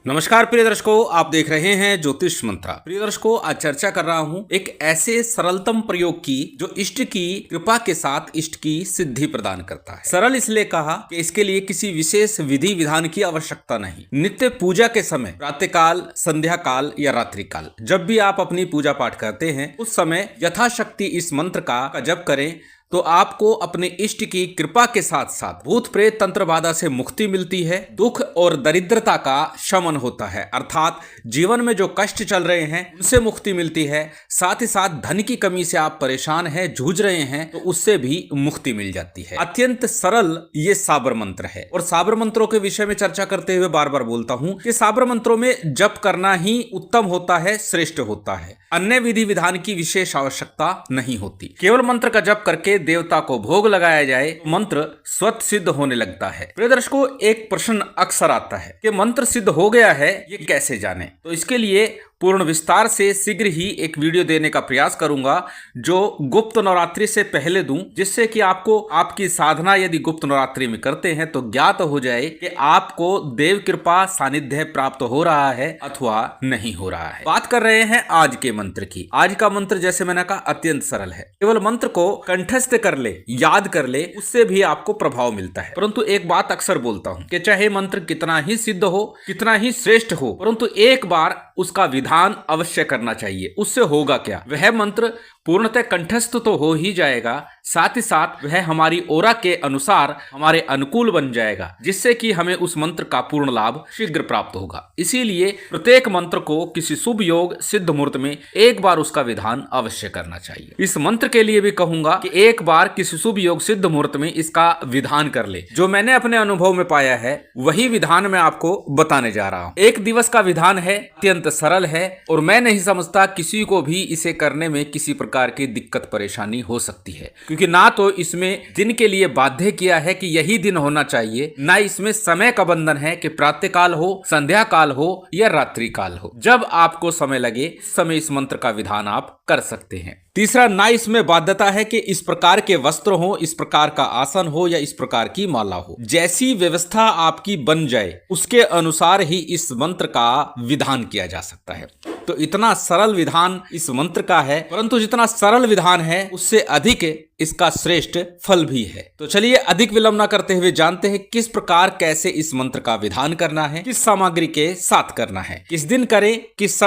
नमस्कार प्रिय दर्शकों, आप देख रहे हैं ज्योतिष मंत्रा। प्रिय दर्शकों, आज चर्चा कर रहा हूं एक ऐसे सरलतम प्रयोग की जो इष्ट की कृपा के साथ इष्ट की सिद्धि प्रदान करता है। सरल इसलिए कहा कि इसके लिए किसी विशेष विधि विधान की आवश्यकता नहीं। नित्य पूजा के समय प्रातः काल, संध्या काल या रात्रि काल, जब भी आप अपनी पूजा पाठ करते हैं उस समय यथाशक्ति इस मंत्र का जप करें तो आपको अपने इष्ट की कृपा के साथ साथ भूत प्रेत तंत्र बाधा से मुक्ति मिलती है, दुख और दरिद्रता का शमन होता है, अर्थात जीवन में जो कष्ट चल रहे हैं उनसे मुक्ति मिलती है। साथ ही साथ धन की कमी से आप परेशान हैं, जूझ रहे हैं, तो उससे भी मुक्ति मिल जाती है। अत्यंत सरल ये साबर मंत्र है और साबर मंत्रों के विषय में चर्चा करते हुए बार बार बोलता हूं कि साबर मंत्रों में जप करना ही उत्तम होता है, श्रेष्ठ होता है। अन्य विधि विधान की विशेष आवश्यकता नहीं होती। केवल मंत्र का जप करके देवता को भोग लगाया जाए, मंत्र स्वतः सिद्ध होने लगता है। प्रिय दर्शकों, एक प्रश्न अक्सर आता है कि मंत्र सिद्ध हो गया है, ये कैसे जाने? तो इसके लिए पूर्ण विस्तार से शीघ्र ही एक वीडियो देने का प्रयास करूंगा जो गुप्त नवरात्रि से पहले दूं, जिससे कि आपको आपकी साधना यदि गुप्त नवरात्रि में करते हैं तो ज्ञात हो जाए कि आपको देव कृपा सानिध्य प्राप्त हो रहा है अथवा नहीं हो रहा है। बात कर रहे हैं आज के मंत्र की। आज का मंत्र जैसे मैंने कहा अत्यंत सरल है। केवल मंत्र को कंठस्थ कर ले, याद कर ले, उससे भी आपको प्रभाव मिलता है। परंतु एक बात अक्सर बोलता हूं कि चाहे मंत्र कितना ही सिद्ध हो, कितना ही श्रेष्ठ हो, परंतु एक बार उसका विधान अवश्य करना चाहिए। उससे होगा क्या? वह मंत्र पूर्णतः कंठस्थ तो हो ही जाएगा, साथ ही साथ वह हमारी ओरा के अनुसार हमारे अनुकूल बन जाएगा, जिससे कि हमें उस मंत्र का पूर्ण लाभ शीघ्र प्राप्त होगा। इसीलिए प्रत्येक मंत्र को किसी शुभ योग सिद्ध मुहूर्त में एक बार उसका विधान अवश्य करना चाहिए। इस मंत्र के लिए भी कहूंगा कि एक बार किसी शुभ योग सिद्ध मुहूर्त में इसका विधान कर ले। जो मैंने अपने अनुभव में पाया है वही विधान मैं आपको बताने जा रहा हूँ। एक दिवस का विधान है, अत्यंत सरल है और मैं नहीं समझता किसी को भी इसे करने में किसी प्रकार की दिक्कत परेशानी हो सकती है, क्योंकि ना तो इसमें दिन के लिए बाध्य किया है कि यही दिन होना चाहिए, ना इसमें समय का बंधन है कि प्रातः काल हो, संध्या काल हो या रात्रि काल हो। जब आपको समय लगे उस समय इस मंत्र का विधान आप कर सकते हैं। तीसरा, ना इसमें बाध्यता है कि इस प्रकार के वस्त्र हो, इस प्रकार का आसन हो या इस प्रकार की माला हो। जैसी व्यवस्था आपकी बन जाए उसके अनुसार ही इस मंत्र का विधान किया जा सकता है। तो इतना सरल विधान इस मंत्र का है, परंतु जितना सरल विधान है उससे अधिक इसका श्रेष्ठ फल भी है। तो चलिए अधिक विलंब न करते हुए जानते हैं किस प्रकार कैसे इस मंत्र का विधान करना है, किस सामग्री के साथ करना है, किस दिन करें, किस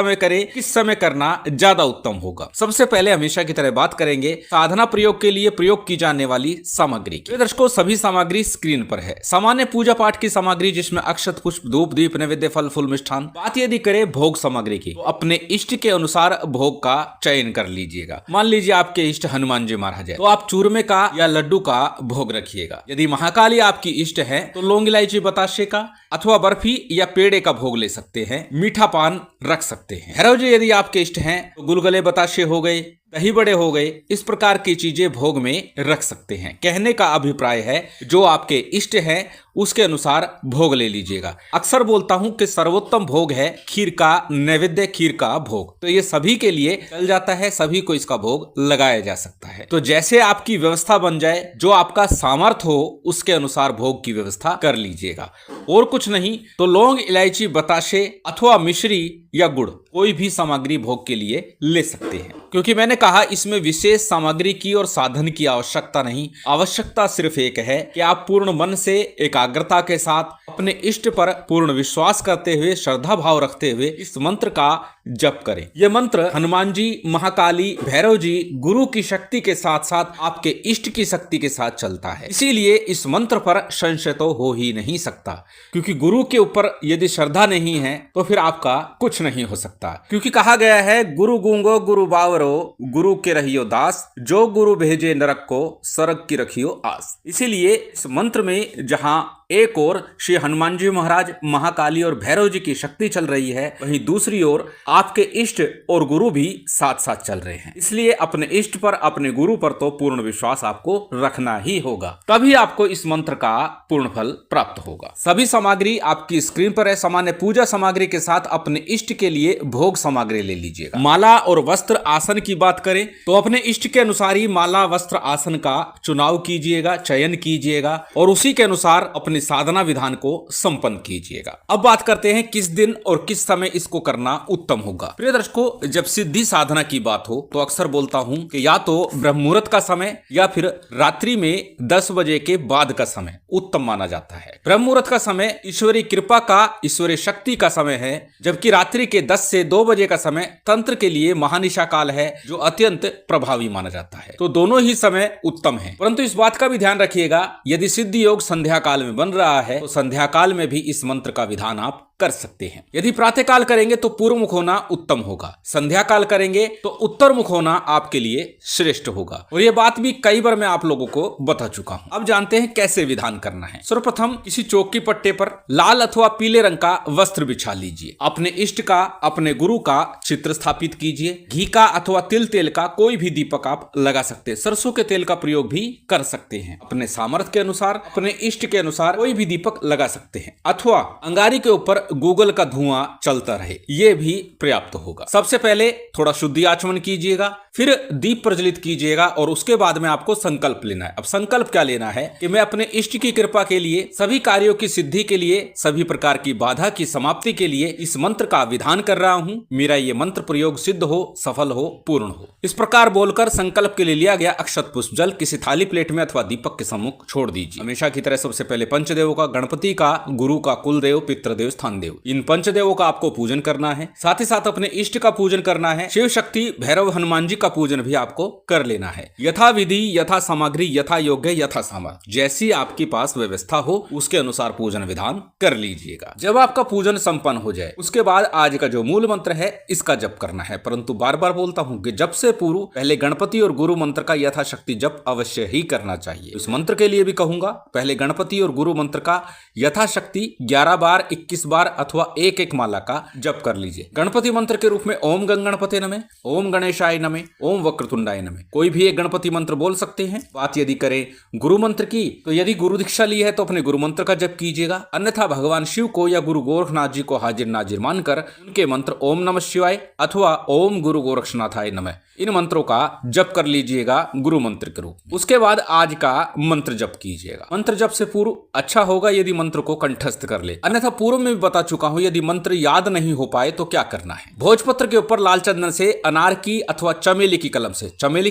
समय करना ज्यादा उत्तम होगा। सबसे पहले हमेशा की तरह बात करेंगे साधना प्रयोग के लिए प्रयोग की जाने वाली सामग्री की। दर्शकों, सभी सामग्री स्क्रीन पर है। सामान्य पूजा पाठ की सामग्री जिसमें अक्षत, पुष्प, धूप, दीप, नैवेद्य, फल, फूल, मिष्ठान। बात यदि करें भोग सामग्री की तो अपने इष्ट के अनुसार भोग का चयन कर लीजिएगा। मान लीजिए आपके इष्ट हनुमान जी महाराज है तो आप चूरमे का या लड्डू का भोग रखिएगा। यदि महाकाली आपकी इष्ट है तो लौंग, इलायची, बताशे का अथवा बर्फी या पेड़े का भोग ले सकते हैं। मीठा पान रख सकते हैं। भैरव जी यदि आपके इष्ट हैं तो गुलगुले, बताशे हो गए, दही बड़े हो गए, इस प्रकार की चीजें भोग में रख सकते हैं। कहने का अभिप्राय है जो आपके इष्ट है उसके अनुसार भोग ले लीजिएगा। अक्सर बोलता हूं कि सर्वोत्तम भोग है खीर का नैवेद्य, खीर का भोग। तो ये सभी के लिए चल जाता है, सभी को इसका भोग लगाया जा सकता है। तो जैसे आपकी व्यवस्था बन जाए, जो आपका सामर्थ्य हो उसके अनुसार भोग की व्यवस्था कर लीजिएगा। और कुछ नहीं तो लौंग, इलायची, बताशे अथवा मिश्री या गुड़ कोई भी सामग्री भोग के लिए ले सकते हैं, क्योंकि मैंने कहा इसमें विशेष सामग्री की और साधन की आवश्यकता नहीं। आवश्यकता सिर्फ एक है कि आप पूर्ण मन से एकाग्रता के साथ अपने इष्ट पर पूर्ण विश्वास करते हुए, श्रद्धा भाव रखते हुए इस मंत्र का जप करें। यह मंत्र हनुमान जी, महाकाली, भैरव जी, गुरु की शक्ति के साथ साथ आपके इष्ट की शक्ति के साथ चलता है। इसीलिए इस मंत्र पर संशय तो हो ही नहीं सकता, क्योंकि गुरु के ऊपर यदि श्रद्धा नहीं है तो फिर आपका कुछ नहीं हो सकता। क्योंकि कहा गया है गुरु गूंगो गुरु बावरो, गुरु के रहियो दास, जो गुरु भेजे नरक को, सरग की रखियो आस। इसीलिए इस मंत्र में जहां एक ओर श्री हनुमान जी महाराज, महाकाली और भैरव जी की शक्ति चल रही है, वहीं दूसरी ओर आपके इष्ट और गुरु भी साथ साथ चल रहे हैं। इसलिए अपने इष्ट पर, अपने गुरु पर तो पूर्ण विश्वास आपको रखना ही होगा, तभी आपको इस मंत्र का पूर्ण फल प्राप्त होगा। सभी सामग्री आपकी स्क्रीन पर है। सामान्य पूजा सामग्री के साथ अपने इष्ट के लिए भोग सामग्री ले लीजिएगा। माला और वस्त्र आसन की बात करें तो अपने इष्ट के अनुसार ही माला, वस्त्र, आसन का चुनाव कीजिएगा, चयन कीजिएगा और उसी के अनुसार अपने अपनी साधना विधान को संपन्न कीजिएगा। अब बात करते हैं किस दिन और किस समय इसको करना उत्तम होगा। प्रिय दर्शकों, जब सिद्धि साधना की बात हो तो अक्सर बोलता हूं कि या तो ब्रह्म मुहूर्त का समय या फिर रात्रि में 10 बजे के बाद का समय उत्तम माना जाता है। ब्रह्म मुहूर्त का समय ईश्वरीय कृपा का, ईश्वरीय शक्ति का समय है, जबकि रात्रि के 10 से 2 बजे का समय तंत्र के लिए महानिशा काल है, जो अत्यंत प्रभावी माना जाता है। तो दोनों ही समय उत्तम है, परंतु इस बात का भी ध्यान रखिएगा, यदि सिद्धि योग संध्या काल में बन रहा है तो संध्या काल में भी इस मंत्र का विधान आप कर सकते हैं। यदि प्रातः काल करेंगे तो पूर्व मुख होना उत्तम होगा, संध्या काल करेंगे तो उत्तर मुख होना आपके लिए श्रेष्ठ होगा। और यह बात भी कई बार मैं आप लोगों को बता चुका हूं। अब जानते हैं कैसे विधान करना है। सर्वप्रथम किसी चौकी पट्टे पर लाल अथवा पीले रंग का वस्त्र बिछा लीजिए। अपने इष्ट का, अपने गुरु का चित्र स्थापित कीजिए। घी का अथवा तिल तेल का कोई भी दीपक आप लगा सकते हैं। सरसों के तेल का प्रयोग भी कर सकते हैं। अपने सामर्थ्य के अनुसार, अपने इष्ट के अनुसार कोई भी दीपक लगा सकते हैं, अथवा अंगारी के ऊपर गूगल का धुआं चलता रहे, यह भी पर्याप्त होगा। सबसे पहले थोड़ा शुद्धि आचमन कीजिएगा, फिर दीप प्रज्वलित कीजिएगा और उसके बाद में आपको संकल्प लेना है। अब संकल्प क्या लेना है कि मैं अपने इष्ट की कृपा के लिए, सभी कार्यों की सिद्धि के लिए, सभी प्रकार की बाधा की समाप्ति के लिए इस मंत्र का विधान कर रहा हूं। मेरा ये मंत्र प्रयोग सिद्ध हो, सफल हो, पूर्ण हो। इस प्रकार बोलकर संकल्प के लिए लिया गया अक्षत पुष्प जल किसी थाली प्लेट में अथवा दीपक के सम्मुख छोड़ दीजिए। हमेशा की तरह सबसे पहले पंचदेवों का, गणपति का, गुरु का, कुलदेव, पितृदेव, स्थान देव, इन पंचदेवों का आपको पूजन करना है। साथ ही साथ अपने इष्ट का पूजन करना है। शिव शक्ति, भैरव, हनुमान जी का पूजन भी आपको कर लेना है। यथा विधि, यथा सामग्री, यथा योग्य, यथा सामर्थ्य, जैसी आपके पास व्यवस्था हो उसके अनुसार पूजन विधान कर लीजिएगा। जब आपका पूजन संपन्न हो जाए उसके बाद आज का जो मूल मंत्र है इसका जप करना है। परंतु बार बार बोलता हूं कि जप से पूर्व पहले गणपति और गुरु मंत्र का यथाशक्ति जप अवश्य ही करना चाहिए। इस मंत्र के लिए भी कहूंगा, पहले गणपति और गुरु मंत्र का यथाशक्ति 11 बार, 21 बार अथवा एक माला का जप कर लीजिए। गणपति मंत्र के रूप में ओम गणपते नमः, ओम गणेशाय नमः, ओम वक्रतुंडाय नमः, कोई भी एक गणपति मंत्र बोल सकते हैं। बात यदि करें गुरु मंत्र की तो यदि गुरु दीक्षा ली है तो अपने गुरु मंत्र का जप कीजिएगा, अन्यथा भगवान शिव को या गुरु गोरखनाथ जी को हाजिर नाजिर मानकर उनके मंत्र ओम नमः शिवाय अथवा ओम गुरु गोरक्षनाथाय नमः, इन मंत्रों का जप कर लीजिएगा गुरु मंत्र के रूप में। उसके बाद आज का मंत्र जप कीजिएगा। मंत्र जप से पूर्व अच्छा होगा यदि मंत्र को कंठस्थ कर ले, अन्यथा पूर्व में भी बता चुका हूं, यदि मंत्र याद नहीं हो पाए तो क्या करना है। भोजपत्र के ऊपर लाल चंदन से अनार की अथवा चमेली की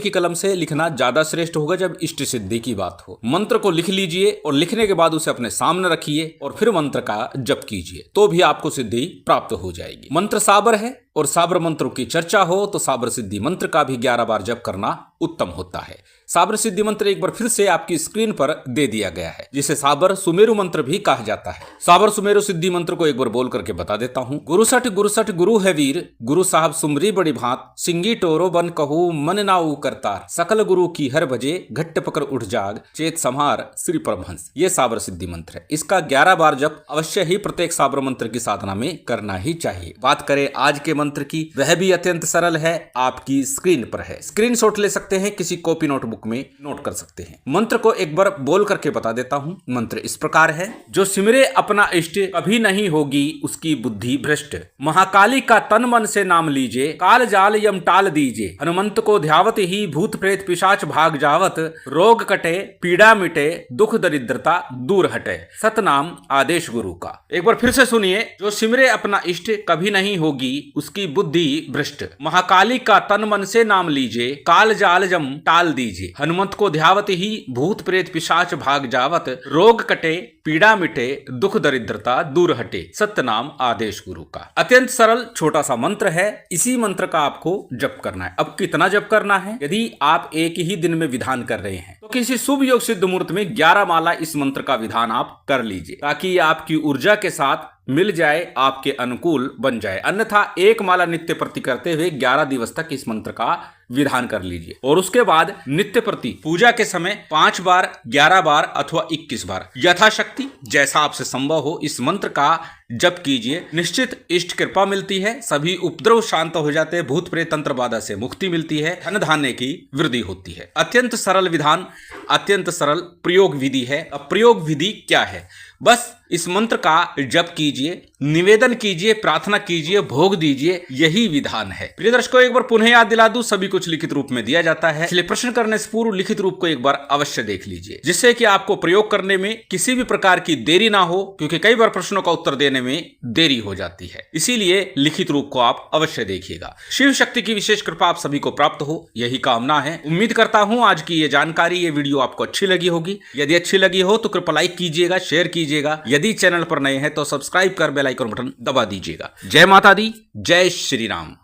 कलम से लिखना ज्यादा श्रेष्ठ होगा जब इष्ट सिद्धि की बात हो। मंत्र को लिख लीजिए और लिखने के बाद उसे अपने सामने रखिए और फिर मंत्र का जप कीजिए, तो भी आपको सिद्धि प्राप्त हो जाएगी। मंत्र साबर है और साबर मंत्रों की चर्चा हो तो साबर सिद्धि मंत्र का भी 11 बार जप करना उत्तम होता है। साबर सिद्धि मंत्र एक बार फिर से आपकी स्क्रीन पर दे दिया गया है, जिसे साबर सुमेरु मंत्र भी कहा जाता है। साबर सुमेरु सिद्धि मंत्र को एक बार बोल करके बता देता हूँ। गुरुसठ गुरु है वीर, गुरु साहब सुमरी बड़ी भांत, सिंगी टोरो बन कहू मन नाऊ करतार, सकल गुरु की हर बजे घट्ट पकड़ उठ जाग, चेत संहार श्री परमहंस। ये साबर सिद्धि मंत्र है। इसका 11 बार जप अवश्य ही प्रत्येक साबर मंत्र की साधना में करना ही चाहिए। बात करें आज के मंत्र की, वह भी अत्यंत सरल है, आपकी स्क्रीन पर है। स्क्रीनशॉट ले सकते हैं, किसी कॉपी नोटबुक में नोट कर सकते हैं। मंत्र को एक बार बोल करके बता देता हूं। मंत्र इस प्रकार है, जो सिमरे अपना इष्ट कभी नहीं होगी उसकी बुद्धि भ्रष्ट, महाकाली का तन मन से नाम लीजिए, काल जाल यम टाल दीजिए, हनुमंत को ध्यावत ही भूत प्रेत पिशाच भाग जावत, रोग कटे पीड़ा मिटे दुख दरिद्रता दूर हटे, सतनाम आदेश गुरु का। एक बार फिर से सुनिए, जो सिमरे अपना इष्ट कभी नहीं होगी उसकी बुद्धि भ्रष्ट, महाकाली का तन मन से नाम लीजिए, काल जाल जम टाल दीजिए, हनुमंत को ध्यावत ही भूत प्रेत पिशाच भाग जावत, रोग कटे पीड़ा मिटे दुख दरिद्रता दूर हटे, सत्यनाम आदेश गुरु का। अत्यंत सरल छोटा सा मंत्र है। इसी मंत्र का आपको जप करना है। अब कितना जप करना है? यदि आप एक ही दिन में विधान कर रहे हैं तो किसी शुभ योग सिद्ध मुहूर्त में 11 माला इस मंत्र का विधान आप कर लीजिए, ताकि ये आपकी ऊर्जा के साथ मिल जाए, आपके अनुकूल बन जाए। अन्यथा एक माला नित्य प्रति करते हुए 11 दिवस तक इस मंत्र का विधान कर लीजिए और उसके बाद नित्य प्रति पूजा के समय 5 बार, 11 बार अथवा 21 बार यथाशक्ति जैसा आपसे संभव हो इस मंत्र का जप कीजिए, निश्चित इष्ट कृपा मिलती है, सभी उपद्रव शांत हो जाते हैं, भूत प्रेत तंत्र बाधा से मुक्ति मिलती है, धन धान्य की वृद्धि होती है। अत्यंत सरल विधान, अत्यंत सरल प्रयोग विधि है। अब प्रयोग विधि क्या है? बस इस मंत्र का जप कीजिए, निवेदन कीजिए, प्रार्थना कीजिए, भोग दीजिए, यही विधान है। प्रिय दर्शकों, एक बार पुनः याद दिला दूं, सभी कुछ लिखित रूप में दिया जाता है, इसलिए प्रश्न करने से पूर्व लिखित रूप को एक बार अवश्य देख लीजिए, जिससे कि आपको प्रयोग करने में किसी भी प्रकार की देरी ना हो, क्योंकि कई बार प्रश्नों का उत्तर देने में देरी हो जाती है। इसीलिए लिखित रूप को आप अवश्य देखिएगा। शिव शक्ति की विशेष कृपा आप सभी को प्राप्त हो, यही कामना है। उम्मीद करता हूं आज की ये जानकारी, ये वीडियो आपको अच्छी लगी होगी। यदि अच्छी लगी हो तो कृपया लाइक कीजिएगा, शेयर कीजिएगा। यदि चैनल पर नए हैं तो सब्सक्राइब कर बेल आइकन बटन दबा दीजिएगा। जय माता दी, जय श्री राम।